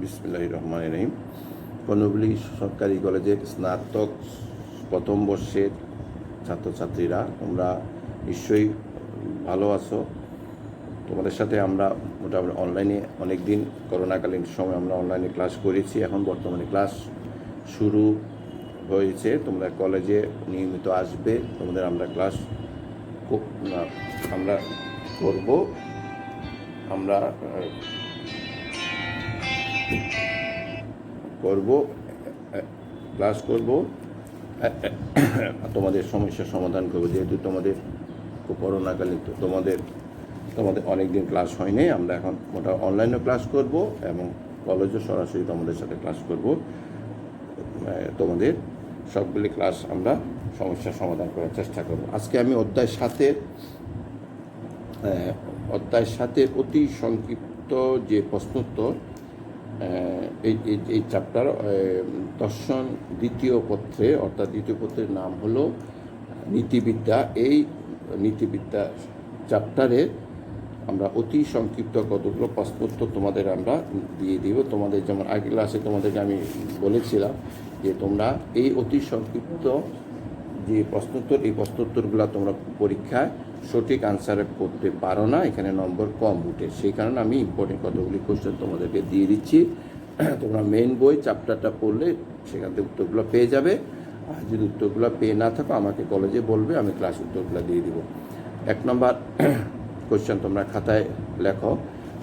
বিসমিল্লাহির রহমানির রহিম। কর্ণফুলী সরকারি কলেজের স্নাতক প্রথম বর্ষের ছাত্রছাত্রীরা, তোমরা নিশ্চয়ই ভালো আছো। তোমাদের সাথে আমরা মোটামুটি অনলাইনে অনেক দিন করোনাকালীন সময় আমরা অনলাইনে ক্লাস করেছি। এখন বর্তমানে ক্লাস শুরু হয়েছে। তোমরা কলেজে নিয়মিত আসবে, তোমাদের আমরা ক্লাস আমরা করব। আমরা ক্লাস করব, তোমাদের সমস্যার সমাধান করব। যেহেতু তোমাদের করোনাকালীন তোমাদের অনেক দিন ক্লাস হয়নি, আমরা এখন অনলাইনে ক্লাস করব এবং কলেজে সরাসরি তোমাদের সাথে ক্লাস করব। তোমাদের সবগুলি ক্লাস আমরা সমস্যার সমাধান করার চেষ্টা করব। আজকে আমি অধ্যায় 7-এর অতি সংক্ষিপ্ত যে প্রশ্নোত্তর, এই চ্যাপ্টার দর্শন দ্বিতীয় পত্রে, অর্থাৎ দ্বিতীয় পত্রের নাম হলো নীতিবিদ্যা। এই নীতিবিদ্যা চ্যাপ্টারে আমরা অতি সংক্ষিপ্ত কতগুলো প্রশ্নোত্তর তোমাদের আমরা দিয়ে দিব। তোমাদের যেমন আগের ক্লাসে তোমাদেরকে আমি বলেছিলাম যে তোমরা এই অতি সংক্ষিপ্ত যে প্রশ্নোত্তর, এই প্রশ্নোত্তরগুলো তোমরা পরীক্ষায় সঠিক আনসার করতে পারো না, এখানে নম্বর কম উঠে। সেই কারণে আমি ইম্পর্টেন্ট কতগুলি কোশ্চেন তোমাদেরকে দিয়ে দিচ্ছি। তোমরা মেইন বই চ্যাপ্টারটা পড়লে সেখান থেকে উত্তরগুলো পেয়ে যাবে। আর যদি উত্তরগুলো পেয়ে না থাকো আমাকে কলেজে বলবে, আমি ক্লাস উত্তরগুলো দিয়ে দিব। 1 নম্বর কোশ্চেন তোমরা খাতায় লেখো,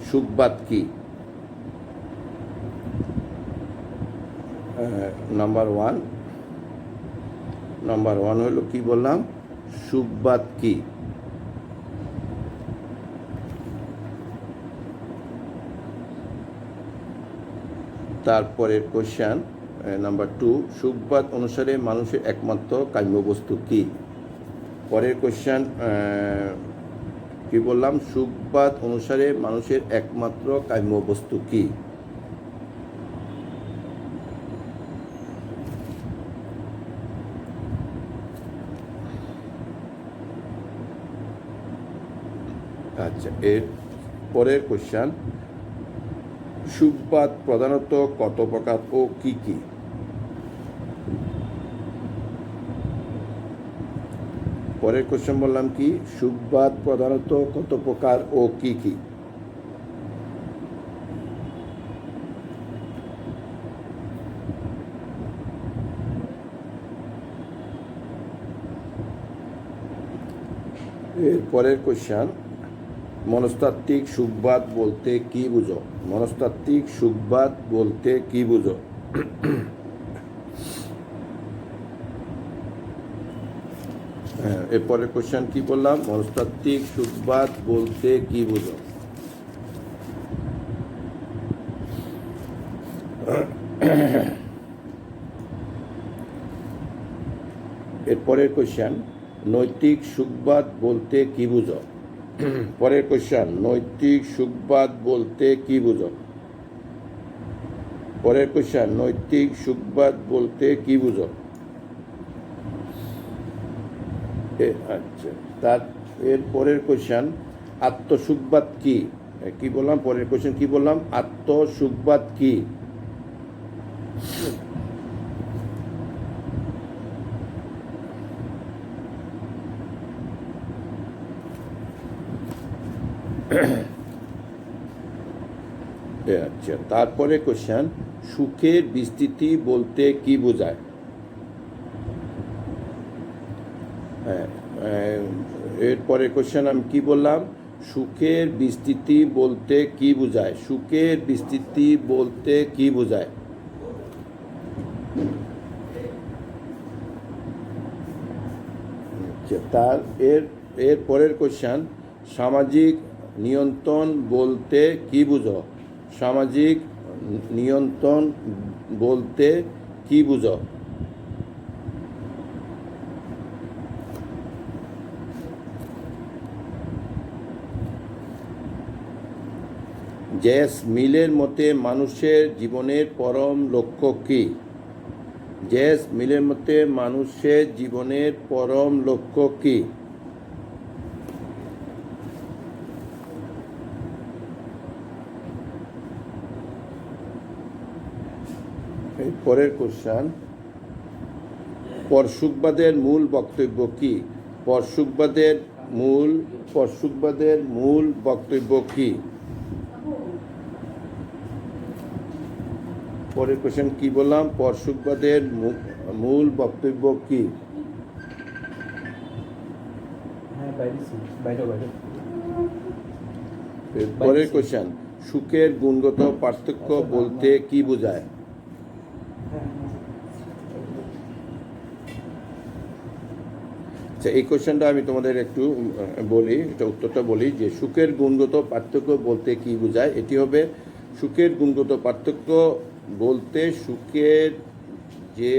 সুখবাদ কি? নাম্বার ওয়ান হলো কি বললাম, সুখবাদ কি? তারপরের কোশ্চেন নাম্বার 2, সুখবাদ অনুসারে মানুষের একমাত্র কাম্য বস্তু কি? পরের কোশ্চেন কি বললাম, সুখবাদ অনুসারে মানুষের একমাত্র কাম্য বস্তু কি? আচ্ছা, এর পরের কোশ্চেন, সুখবাদ প্রধানত কত প্রকার ও কি কি? পরের কোশ্চেন বললাম কি, সুখবাদ প্রধানত কত প্রকার ও কি কি? এর পরের কোশ্চেন, মনস্তাত্ত্বিক সুখবাদ বলতে কি বুঝো? মনস্তাত্ত্বিক সুখবাদ বলতে কি বুঝো? এরপরে কোশ্চেন কি বললাম, মনস্তাত্ত্বিক সুখবাদ বলতে কি বুঝো? এরপরের কোশ্চেন, নৈতিক সুখবাদ বলতে কি বুঝো? পরের কোশ্চেন, নৈতিক সুখবাদ বলতে কি বুঝো? পরের কোশ্চেন, নৈতিক সুখবাদ বলতে কি বুঝো? আচ্ছা, তার এর পরের কোশ্চেন, আত্মসুখবাদ কি? কি বললাম? পরের কোশ্চেন কি বললাম, আত্মসুখবাদ কি? আচ্ছা, তারপরে কোশ্চেন, সুখের বিস্তৃতি বলতে কি বোঝায়? এরপরে কোশ্চেন আমি কি বললাম, সুখের বিস্তৃতি বলতে কি বোঝায়? সুখের বিস্তৃতি বলতে কি বোঝায়? তার এর পরের কোশ্চেন, সামাজিক নিয়ন্ত্রণ বলতে কি বুঝো? সামাজিক নিয়ন্ত্রণ বলতে কি বুঝো? জেস মিলের মতে মানুষের জীবনের পরম লক্ষ্য কি? জেস মিলের মতে মানুষের জীবনের পরম লক্ষ্য কি? এর পরের কোশ্চেন, পরশুকবাদের মূল বক্তব্য কি? পরশুকবাদের মূল বক্তব্য কি? পরের কোশ্চেন কি বললাম? পরশুকবাদের মূল বক্তব্য কি? পরের কোশ্চেন, সুখের গুণগত পার্থক্য বলতে কি বোঝায়? আচ্ছা, এই কোশ্চেনটা আমি তোমাদের একটু বলি, এটা উত্তরটা বলি যে সুখের গুণগত পার্থক্য বলতে কি বোঝায়। এটি হবে, সুখের গুণগত পার্থক্য বলতে সুখের যে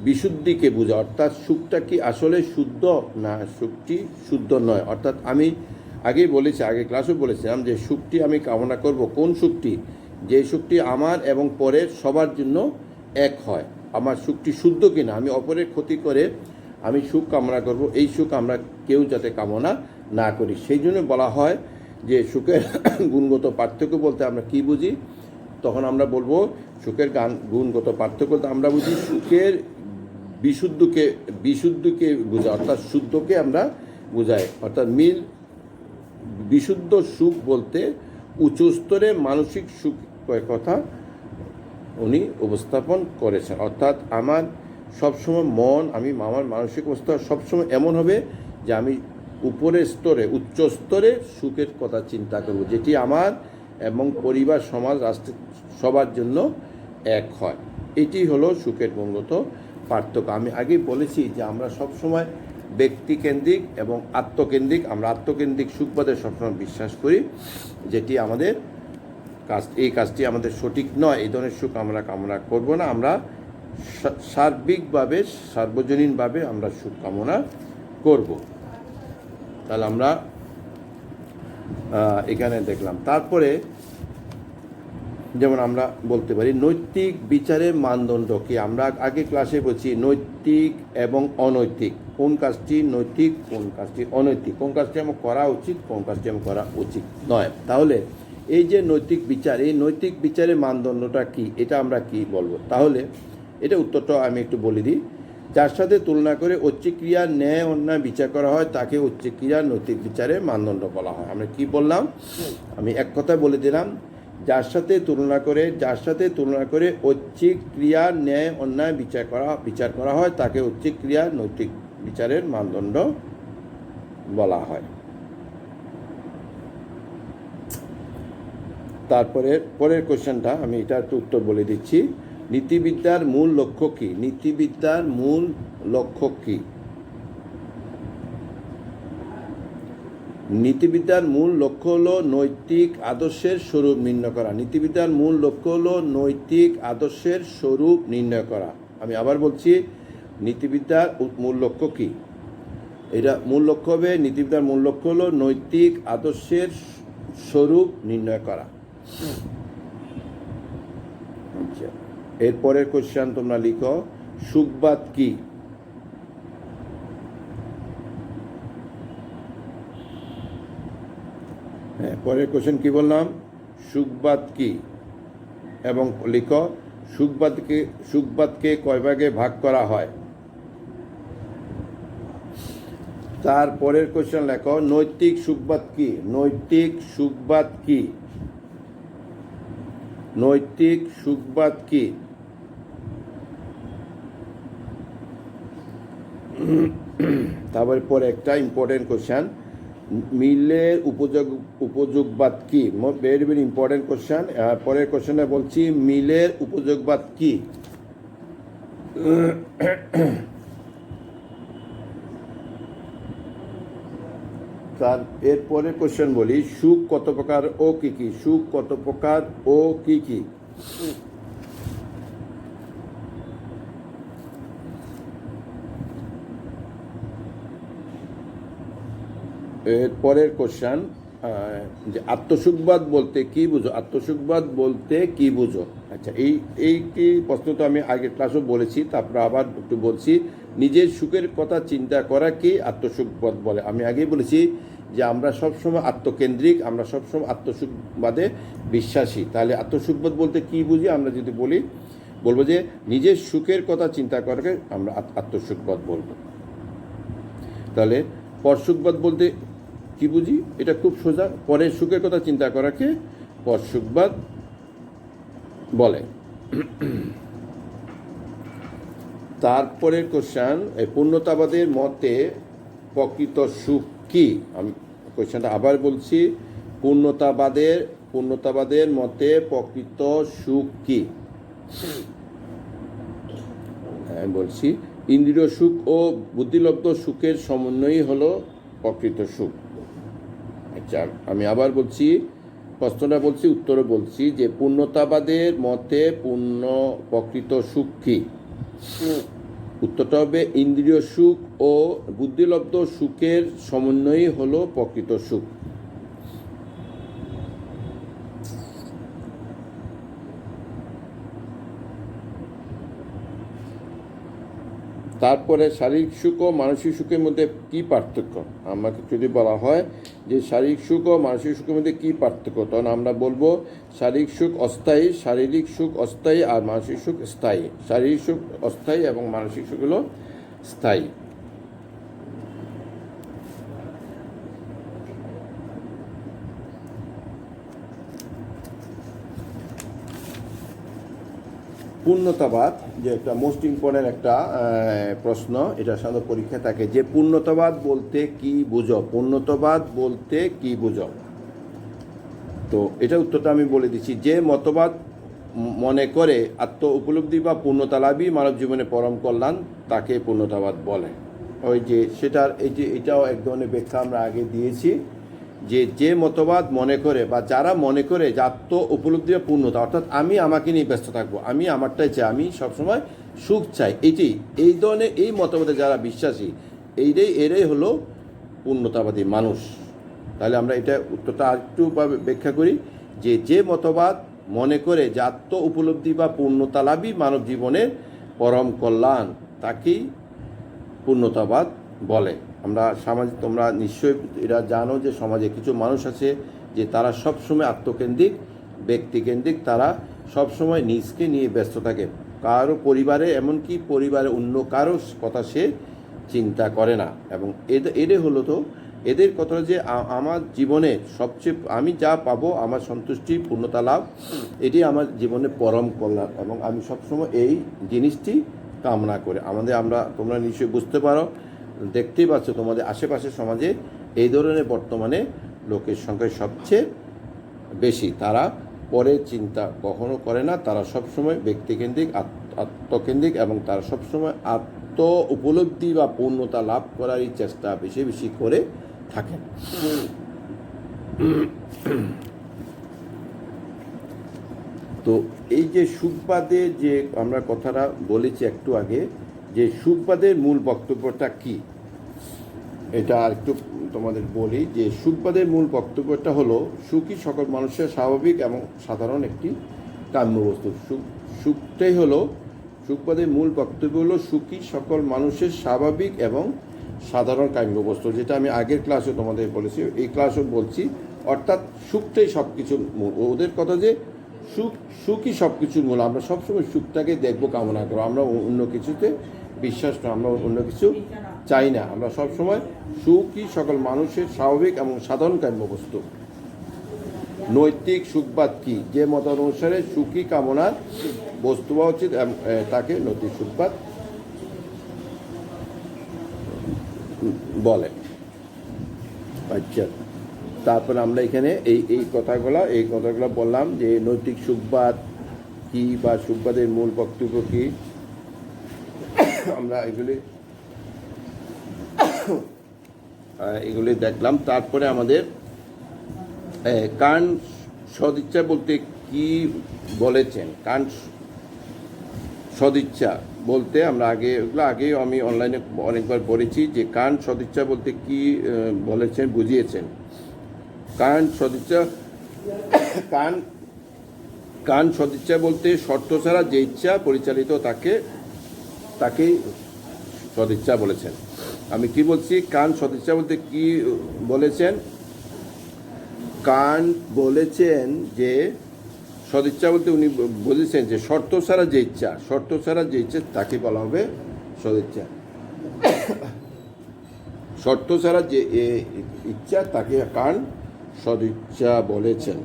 বিশুদ্ধিকে বোঝায়, অর্থাৎ সুখটা কি আসলে শুদ্ধ না সুখটি শুদ্ধ নয়। অর্থাৎ আমি আগেই বলেছি, আগে ক্লাসও বলেছিলাম যে সুখটি আমি কামনা করব, কোন সুখটি? যে সুখটি আমার এবং পরের সবার জন্য এক হয়। আমার সুখটি শুদ্ধ কিনা, আমি অপরের ক্ষতি করে আমি সুখ কামনা করব, এই সুখ আমরা কেউ যাতে কামনা না করি। সেই জন্য বলা হয় যে সুখের গুণগত পার্থক্য বলতে আমরা কি বুঝি? তখন আমরা বলবো সুখের গুণগত পার্থক্য আমরা বুঝি সুখের বিশুদ্ধকে বোঝায়, অর্থাৎ শুদ্ধকে আমরা বোঝাই। অর্থাৎ বিশুদ্ধ সুখ বলতে উচ্চ স্তরে মানসিক সুখ কথা উনি উপস্থাপন করেছেন। অর্থাৎ আমার সবসময় আমার মানসিক অবস্থা সবসময় এমন হবে যে আমি উপরের স্তরে, উচ্চ স্তরে সুখের কথা চিন্তা করব, যেটি আমার এবং পরিবার, সমাজ, রাষ্ট্র সবার জন্য এক হয়। এটি হলো সুখের গুণগত পার্থক্য। আমি আগেই বলেছি যে আমরা সবসময় ব্যক্তিকেন্দ্রিক এবং আত্মকেন্দ্রিক, আমরা আত্মকেন্দ্রিক সুখবাদে সবসময় বিশ্বাস করি, যেটি আমাদের এই কাজটি আমাদের সঠিক নয়। এই ধরনের সুখ আমরা কামনা করব না। আমরা সার্বিকভাবে, সার্বজনীনভাবে আমরা সুখ কামনা করব। তাহলে আমরা এখানে দেখলাম। তারপরে যেমন আমরা বলতে পারি নৈতিক বিচারের মানদণ্ড কি? আমরা আগে ক্লাসে বলছি নৈতিক এবং অনৈতিক, কোন কাজটি নৈতিক, কোন কাজটি অনৈতিক, কোন কাজটি আমার করা উচিত, কোন কাজটি আমার করা উচিত নয়। তাহলে এই যে নৈতিক বিচার, এই নৈতিক বিচারের মানদণ্ডটা কি, এটা আমরা কি বলবো? তাহলে এটা উত্তরটা আমি একটু বলে দিই। যার সাথে তুলনা করে ঐচ্ছিক ক্রিয়ার ন্যায় অন্যায় বিচার করা হয় তাকে ঐচ্ছিক ক্রিয়ার নৈতিক বিচারের মানদণ্ড বলা হয়। আমরা কি বললাম? আমি এক কথায় বলে দিলাম, যার সাথে তুলনা করে ঐচ্ছিক ক্রিয়ার ন্যায় অন্যায় বিচার করা হয় তাকে ঐচ্ছিক ক্রিয়ার নৈতিক বিচারের মানদণ্ড বলা হয়। তারপরে পরের কোশ্চেনটা আমি এটা একটু উত্তর বলে দিচ্ছি। নীতিবিদ্যার মূল লক্ষ্য কি? নীতিবিদ্যার মূল লক্ষ্য কি? নীতিবিদ্যার মূল লক্ষ্য হলো নৈতিক আদর্শের স্বরূপ নির্ণয় করা। নীতিবিদ্যার মূল লক্ষ্য হলো নৈতিক আদর্শের স্বরূপ নির্ণয় করা। আমি আবার বলছি, নীতিবিদ্যার মূল লক্ষ্য কি? এটা মূল লক্ষ্য হবে, নীতিবিদ্যার মূল লক্ষ্য হলো নৈতিক আদর্শের স্বরূপ নির্ণয় করা। আচ্ছা, এরপরের কোশ্চেন তোমরা লিখো, সুখবাদ কি? হ্যাঁ, পরের কোশ্চেন কি বললাম? সুখবাদ কি? এবং লিখো সুখবাদকে কয় ভাগে ভাগ করা হয়? তারপরের কোশ্চেন লেখো, নৈতিক সুখবাদ কি? নৈতিক সুখবাদ কি? নৈতিক সুখবাদ কি? তারপরে পরে একটা ইম্পর্টেন্ট কোশ্চেন, মিলের উপযোগবাদ কি? Very very important question. পরের কোশ্চেনে বলছি মিলের উপযোগবাদ কি? তার এরপরের কোশ্চেন বলি, সুখ কত প্রকার ও কি কি? সুখ কত প্রকার ও কি কি? এর পরের কোশ্চেন, যে আত্মসুখবাদ বলতে কি বুঝো, আত্মসুখবাদ বলতে কি বুঝো। আচ্ছা, এই কি প্রশ্ন তো আমি আগের ক্লাসও বলেছি, তারপর আবার একটু বলছি। নিজের সুখের কথা চিন্তা করা কি আত্মসুখবাদ বলে। আমি আগেই বলেছি যে আমরা সবসময় আত্মকেন্দ্রিক, আমরা সবসময় আত্মসুখবাদে বিশ্বাসী। তাহলে আত্মসুখবাদ বলতে কি বুঝি, আমরা যদি বলবো যে নিজের সুখের কথা চিন্তা করাকে আমরা আত্মসুখবাদ বলবো। তাহলে পরসুখবাদ বলতে কি বুঝি, এটা খুব সোজা, পরের সুখের কথা চিন্তা করাকে পরসুখবাদ বলে। তারপরের কোশ্চেন, পূর্ণতাবাদের মতে প্রকৃত সুখ কি। আমি কোশ্চেনটা আবার বলছি, পূর্ণতাবাদের মতে প্রকৃত সুখ কি। আমি বলছি ইন্দ্রিয় সুখ ও বুদ্ধিলব্ধ সুখের সমন্বয়ই হলো প্রকৃত সুখ। আচ্ছা, আমি আবার বলছি, প্রশ্নটা বলছি, উত্তরও বলছি যে পূর্ণতাবাদের মতে প্রকৃত সুখ কি। উত্তরটা হবে ইন্দ্রিয় সুখ ও বুদ্ধিলব্ধ সুখের সমন্বয়ই হলো প্রকৃত সুখ। তারপরে শারীরিক সুখ ও মানসিক সুখের মধ্যে কি পার্থক্য। আমাকে যদি বলা হয় যে শারীরিক সুখ ও মানসিক সুখের মধ্যে কি পার্থক্য, তখন আমরা বলবো শারীরিক সুখ অস্থায়ী আর মানসিক সুখ স্থায়ী। শারীরিক সুখ অস্থায়ী এবং মানসিক সুখ হলো স্থায়ী। পূর্ণতাবাদ যে একটা মোস্ট ইম্পর্টেন্ট একটা প্রশ্ন, এটা সাধারণত পরীক্ষা থাকে যে পূর্ণতাবাদ বলতে কি বুঝো, পূর্ণতাবাদ বলতে কি বুঝো। তো এটা উত্তরটা আমি বলে দিচ্ছি, যে মতবাদ মনে করে আত্ম উপলব্ধি বা পূর্ণতা লাভই মানব জীবনে পরম কল্যাণ তাকে পূর্ণতাবাদ বলে। ওই যে সেটার এটাও এক ধরনের ব্যাখ্যা আমরা আগে দিয়েছি, যে মতবাদ মনে করে বা যারা মনে করে যে আত্ম উপলব্ধি বা পূর্ণতা, অর্থাৎ আমি আমাকে নিয়ে ব্যস্ত থাকবো, আমি আমারটাই চাই, আমি সবসময় সুখ চাই, এই ধরনের এই মতবাদে যারা বিশ্বাসী, এরাই হলো পূর্ণতাবাদী মানুষ। তাহলে আমরা এটা উত্তরটা আরেকটু ব্যাখ্যা করি যে মতবাদ মনে করে যে আত্ম উপলব্ধি বা পূর্ণতা লাভই মানব জীবনের পরম কল্যাণ তাকেই পূর্ণতাবাদ বলে। আমরা তোমরা নিশ্চয়ই এরা জানো যে সমাজে কিছু মানুষ আছে যে তারা সবসময় আত্মকেন্দ্রিক, ব্যক্তিকেন্দ্রিক, তারা সবসময় নিজকে নিয়ে ব্যস্ত থাকে, কারো পরিবারে, এমনকি পরিবারে অন্য কারো কথা সে চিন্তা করে না। এবং এদের কথা যে আমার জীবনে সবচেয়ে আমি যা পাবো, আমার সন্তুষ্টি, পূর্ণতা লাভ, এটি আমার জীবনে পরম কল্যাণ, এবং আমি সবসময় এই জিনিসটি কামনা করে তোমরা নিশ্চয়ই বুঝতে পারো, দেখতেই পাচ্ছ তোমাদের আশেপাশের সমাজে এই ধরনের বর্তমানে লোকের সংখ্যা সবচেয়ে বেশি। তারা পরের চিন্তা কখনো করে না, তারা সবসময় ব্যক্তিকেন্দ্রিক, আত্মকেন্দ্রিক, এবং তারা সবসময় আত্ম উপলব্ধি বা পূর্ণতা লাভ করারই চেষ্টা বেশি বেশি করে থাকেন। তো এই যে সুখবাদে যে আমরা কথাটা বলেছি একটু আগে, যে সুখবাদের মূল বক্তব্যটা কি, এটা আর একটু তোমাদের বলি। যে সুখবাদের মূল বক্তব্যটা হলো সুখই সকল মানুষের স্বাভাবিক এবং সাধারণ একটি কাম্য বস্তু। সুখটাই হলো সুখবাদের মূল বক্তব্য হলো সুখই সকল মানুষের স্বাভাবিক এবং সাধারণ কাম্য বস্তু, যেটা আমি আগের ক্লাসে তোমাদের বলেছি, এই ক্লাসও বলছি। অর্থাৎ সুখটাই সব কিছুর মূল। ওদের কথা যে সুখই সব কিছুর মূল, আমরা সবসময় সুখটাকে দেখবো, কামনা করবো, আমরা অন্য কিছুতে বিশ্বাস নয়, আমরা অন্য কিছু চাই না, আমরা সবসময় সুখই সকল মানুষের স্বাভাবিক এবং সাধারণ কাম্য বস্তু। নৈতিক সুখবাদ কি, যে মত অনুসারে সুখী কামনার বস্তু হওয়া উচিত, তাকে নৈতিক সুখবাদ বলে। আচ্ছা, তারপরে আমরা এখানে এই কথাগুলো বললাম যে নৈতিক সুখবাদ কি বা সুখবাদের মূল বক্তব্য কি, আমরা এগুলি দেখলাম। তারপরে আমাদের কান্ট সদিচ্ছা বলতে কি বলেছেন। কান্ট সদিচ্ছা বলতে আমরা আগেও আমি অনলাইনে অনেকবার পড়েছি যে কান্ট সদিচ্ছা বলতে কি বলেছেন, বুঝিয়েছেন। কান সদিচ্ছা কান কান সদিচ্ছা বলতে শর্ত ছাড়া যে ইচ্ছা পরিচালিত তাকেই সদিচ্ছা বলেছেন। আমি কি বলছি, কান সদিচ্ছা বলতে কি বলেছেন? কান বলেছেন যে সদিচ্ছা বলতে উনি বলেছেন যে শর্ত ছাড়া যে ইচ্ছা তাকে বলা হবে সদিচ্ছা। শর্ত ছাড়া যে ইচ্ছা তাকে কান সদিচ্ছা বলেছেন।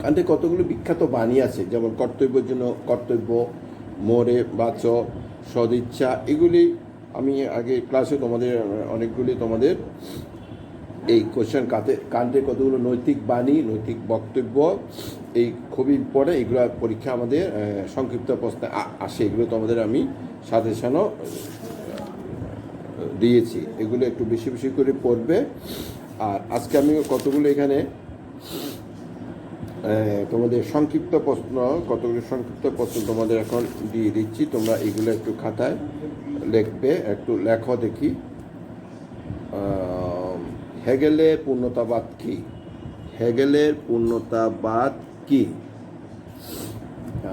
কান্টে কতগুলো বিখ্যাত বাণী আছে, যেমন কর্তব্যের জন্য কর্তব্য, মোরে বাচ, সদিচ্ছা, এগুলি আমি আগে ক্লাসে অনেকগুলি এই কোশ্চেন কান্টে কতগুলো নৈতিক বাণী, নৈতিক বক্তব্য, এই খুবই ইম্পর্টেন্ট। এগুলো পরীক্ষা আমাদের সংক্ষিপ্ত প্রশ্নে আসে, এগুলো তোমাদের আমি সাজেশনও দিয়েছি। এগুলো একটু বেশি বেশি করে পড়বে। আর আজকে আমি কতগুলো এখানে তোমাদের কতগুলো সংক্ষিপ্ত প্রশ্ন তোমাদের এখন দিয়ে দিচ্ছি। তোমরা এগুলো একটু খাতায় লিখবে, একটু লেখো দেখি। হেগেলের পূর্ণতাবাদ কি? হেগেলের পূর্ণতাবাদ কি?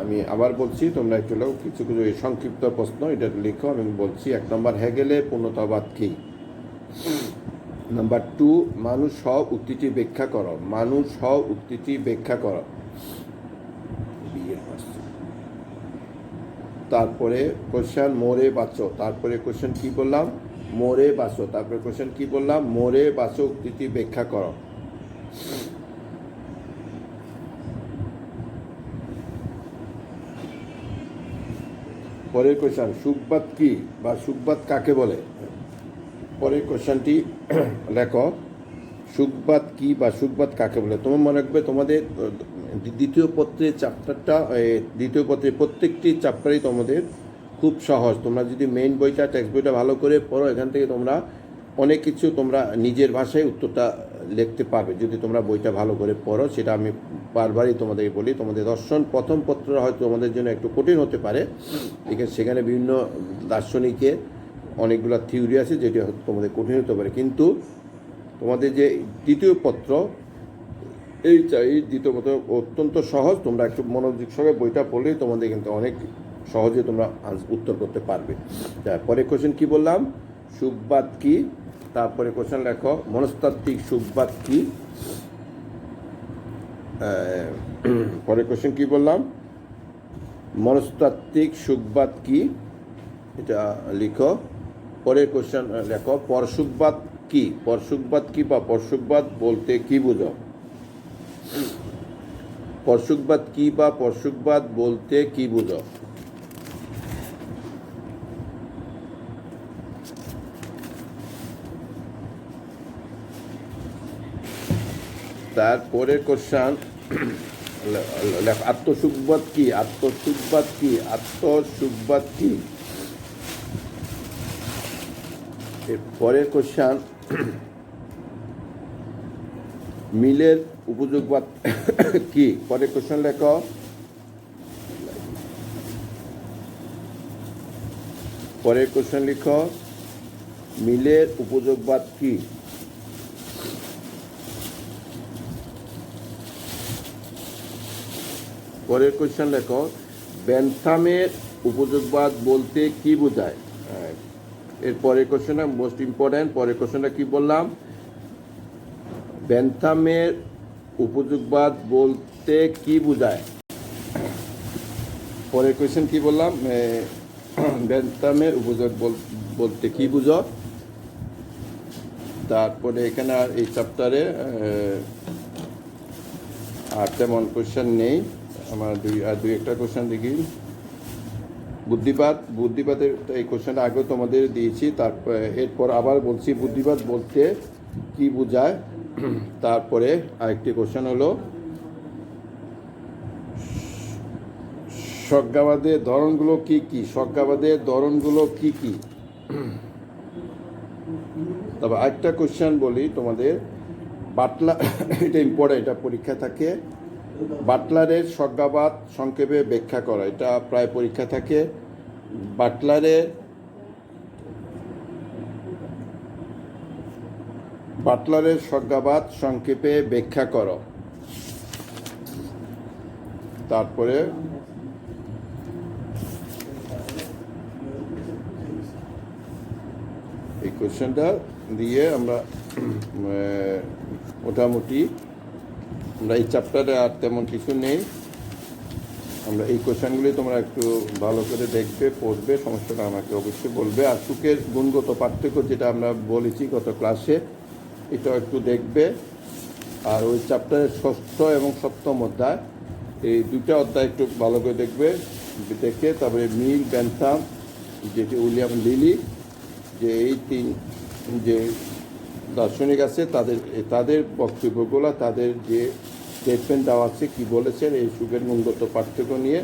আমি আবার বলছি, তোমরা একটু কিছু কিছু সংক্ষিপ্ত প্রশ্ন এটা লিখো। আমি বলছি, 1 নম্বর, হেগেলের পূর্ণতাবাদ কি? নাম্বার 2, মানুষ হও উক্তিটি ব্যাখ্যা করো। মানুষ হও উক্তিটি ব্যাখ্যা করো। তারপরে কোশ্চেন মোরে বাঁচো। তারপরে কোশ্চেন কি বললাম? মোরে বাঁচো। তারপরে কোশ্চেন কি বললাম? মোরে বাঁচো উক্তিটি ব্যাখ্যা করো। পরের কোশ্চেন, সুখবাদ কি বা সুখবাদ কাকে বলে? পরের কোশ্চেনটি লেখো, সুখবাদ কি বা সুখবাদ কাকে বলে? তোমার মনে রাখবে, তোমাদের দ্বিতীয় পত্রের প্রত্যেকটি চ্যাপ্টারই তোমাদের খুব সহজ। তোমরা যদি মেইন বইটা, টেক্সট বইটা ভালো করে পড়ো, এখান থেকে তোমরা অনেক কিছু তোমরা নিজের ভাষায় উত্তরটা লিখতে পারবে যদি তোমরা বইটা ভালো করে পড়ো। সেটা আমি বারবারই তোমাদেরকে বলি। তোমাদের দর্শন প্রথম পত্র হয়তো তোমাদের জন্য একটু কঠিন হতে পারে, সেখানে বিভিন্ন দার্শনিকের অনেকগুলো থিওরি আছে যেটি তোমাদের কঠিন হতে পারে, কিন্তু তোমাদের যে দ্বিতীয় পত্র, এই দ্বিতীয় পত্র অত্যন্ত সহজ। তোমরা একটু মনোযোগ সহকারে বইটা পড়লেই তোমাদের কিন্তু অনেক সহজে তোমরা উত্তর করতে পারবে। তারপরে কোশ্চেন কি বললাম? সুখবাদ কি। তারপরে কোশ্চেন লেখো, মনস্তাত্ত্বিক সুখবাদ কি। পরে কোশ্চেন কি বললাম? মনস্তাত্ত্বিক সুখবাদ কি, এটা লিখো। পরের কোশ্চেন লেখো, পরসুখবাদ কি। পরসুখবাদ কি বা পরসুখবাদ বলতে কি বুঝো? পরসুখবাদ কি বা পরসুখবাদ বলতে কি বুঝো? তারপরের কোশ্চেন, আত্মসুখবাদ কি। আত্মসুখবাদ কি। আত্মসুখবাদ কি। পরের কোশ্চেন, মিলের উপযোগবাদ কি। পরের কোশ্চেন লেখো, পরের কোশ্চেন লিখো, মিলের উপযোগবাদ কি। পরের কোশ্চেন লেখো, বেন্থামের উপযোগবাদ বলতে কি বোঝায়। এর পরের কোশ্চেনটা মোস্ট ইম্পর্ট্যান্ট। পরের কোশ্চেনটা কি বললাম? বেন্থামের উপযোগবাদ বলতে কি বোঝায়। পরের কোশ্চেন কি বললাম? বেন্থামের উপযোগ বলতে কি বুঝো। তারপরে এখানে আর এই চ্যাপ্টারে আর তেমন কোশ্চেন নেই। আমার দুই একটা কোশ্চেন দেখি। বুদ্ধিবাদের এই কোশ্চেনটা আগেও তোমাদের দিয়েছি। তারপর এরপর আবার বলছি, বুদ্ধিবাদ বলতে কি বোঝায়। তারপরে আরেকটি কোশ্চেন হলো, স্বজ্ঞাবাদের ধরনগুলো কি কি। স্বজ্ঞাবাদের ধরনগুলো কি কি। তবে আরেকটা কোশ্চেন বলি তোমাদের, বাটলার, এটা ইম্পর্টেন্ট, এটা পরীক্ষা থাকে। বাটলারের স্বজ্ঞাবাদ সংক্ষেপে ব্যাখ্যা করা, এটা প্রায় পরীক্ষা থাকে। বাটলারের সংজ্ঞাবাদ সংক্ষেপে ব্যাখ্যা করো। তারপরে এই কোয়েশ্চেনটা দিয়ে আমরা মোটামুটি আমরা এই চ্যাপ্টারে আর তেমন কিছু নেই। আমরা এই কোয়েশ্চেনগুলি তোমরা একটু ভালো করে দেখবে, পড়বে, সমস্যাটা আমাকে অবশ্যই বলবে। আর সুখের গুণগত পার্থক্য যেটা আমরা বলেছি গত ক্লাসে, এটাও একটু দেখবে। আর ওই চ্যাপ্টারের ষষ্ঠ এবং সপ্তম অধ্যায়, এই দুটা অধ্যায় একটু ভালো করে দেখবে, দেখে তারপরে মিল বেন্থাম, যেটি উইলিয়াম লিলি, যে এই তিন যে দার্শনিক আছে তাদের বক্তব্যগুলো, তাদের যে স্টেটমেন্ট দেওয়া আছে, কী বলেছেন এই সুখের গুণগত পার্থক্য নিয়ে,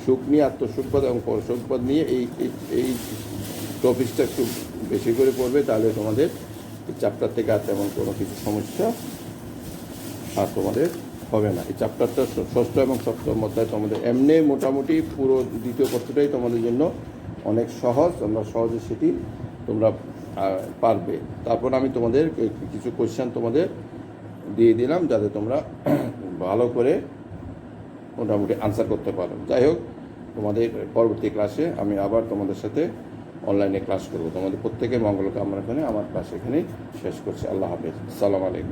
সুখ নিয়ে, আত্মসুখবাদ এবং পরসুখবাদ নিয়ে এই টপিকসটা একটু বেশি করে পড়বে। তাহলে তোমাদের এই চ্যাপ্টার থেকে আর তেমন কোনো কিছু সমস্যা আর তোমাদের হবে না। এই চ্যাপ্টারটা ষষ্ঠ এবং সপ্তম অধ্যায় তোমাদের এমনি মোটামুটি পুরো দ্বিতীয় পত্রটাই তোমাদের জন্য অনেক সহজ, আমরা সহজে সেটি তোমরা পারবে। তারপর আমি তোমাদের কিছু কোয়েশ্চেন তোমাদের দিয়ে দিলাম, যাতে তোমরা ভালো করে মোটামুটি আনসার করতে পারো। যাই হোক, তোমাদের পরবর্তী ক্লাসে আমি আবার তোমাদের সাথে অনলাইনে ক্লাস করব। তোমাদের প্রত্যেকের মঙ্গল কামনা করে আমার ক্লাস এখানেই শেষ করছি। আল্লাহ হাফেজ, আসসালামু আলাইকুম।